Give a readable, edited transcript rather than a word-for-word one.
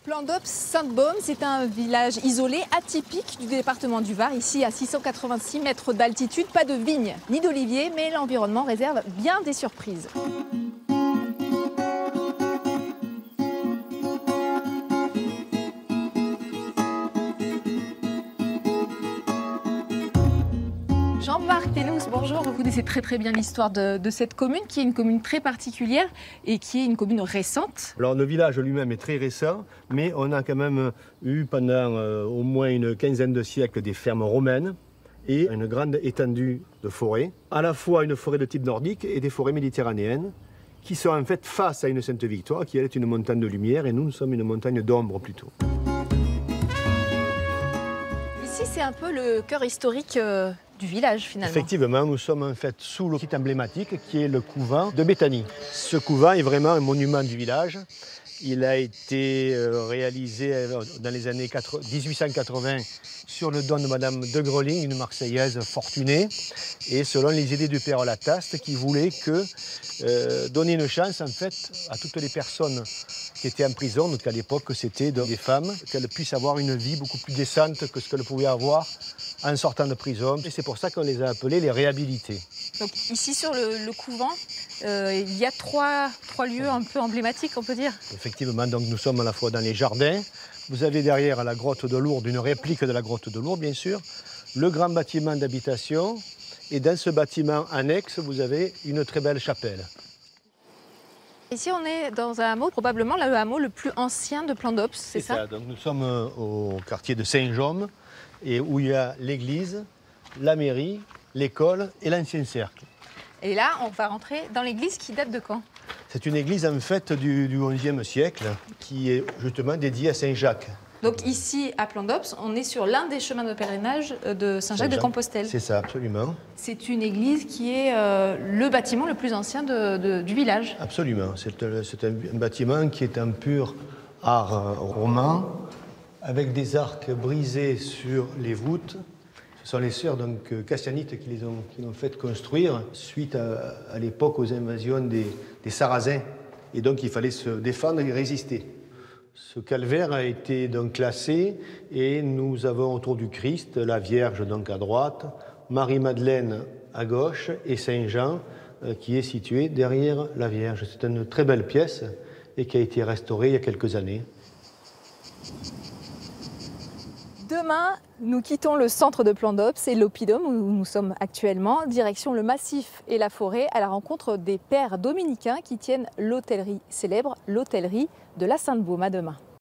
Plandobs, Sainte-Baume, c'est un village isolé, atypique du département du Var, ici à 686 mètres d'altitude. Pas de vignes ni d'oliviers, mais l'environnement réserve bien des surprises. Jean-Marc Tellous, bonjour. Vous connaissez très bien l'histoire de cette commune, qui est une commune très particulière et qui est une commune récente. Alors le village lui-même est très récent, mais on a quand même eu pendant au moins une quinzaine de siècles des fermes romaines et une grande étendue de forêts, à la fois une forêt de type nordique et des forêts méditerranéennes, qui sont en fait face à une Sainte-Victoire, qui elle est une montagne de lumière, et nous sommes une montagne d'ombre plutôt. Ici, c'est un peu le cœur historique du village finalement. Effectivement, nous sommes en fait sous le site emblématique qui est le couvent de Béthanie. Ce couvent est vraiment un monument du village. Il a été réalisé dans les années 1880 sur le don de Madame de Greling, une Marseillaise fortunée, et selon les idées du père Lataste qui voulait donner une chance en fait à toutes les personnes qui étaient en prison, donc à l'époque c'était des femmes, qu'elles puissent avoir une vie beaucoup plus décente que ce qu'elles pouvaient avoir en sortant de prison. Et c'est pour ça qu'on les a appelés les réhabilités. Donc ici sur le couvent, il y a trois lieux un peu emblématiques, on peut dire. Effectivement, donc nous sommes à la fois dans les jardins. Vous avez derrière la grotte de Lourdes, une réplique de la grotte de Lourdes bien sûr, le grand bâtiment d'habitation, et dans ce bâtiment annexe, vous avez une très belle chapelle. Ici, on est dans un hameau, probablement le hameau le plus ancien de Plandobs, c'est ça? Donc nous sommes au quartier de Saint-Jaume, et où il y a l'église, la mairie, l'école et l'ancien cercle. Et là, on va rentrer dans l'église qui date de quand? C'est une église en fait du XIe siècle, qui est justement dédiée à Saint-Jacques. Donc ici, à Plandobs, on est sur l'un des chemins de pèlerinage de Saint-Jacques-de-Compostelle. C'est ça, absolument. C'est une église qui est le bâtiment le plus ancien du village. Absolument. C'est un bâtiment qui est un pur art roman, avec des arcs brisés sur les voûtes. Ce sont les sœurs castianites qui l'ont fait construire suite à l'époque aux invasions des Sarrasins. Et donc il fallait se défendre et résister. Ce calvaire a été donc classé et nous avons autour du Christ la Vierge donc à droite, Marie-Madeleine à gauche et Saint-Jean qui est situé derrière la Vierge. C'est une très belle pièce et qui a été restaurée il y a quelques années. Demain, nous quittons le centre de Plandobs et l'oppidum où nous sommes actuellement, direction le massif et la forêt à la rencontre des pères dominicains qui tiennent l'hôtellerie célèbre, l'hôtellerie de la Sainte-Baume. À demain.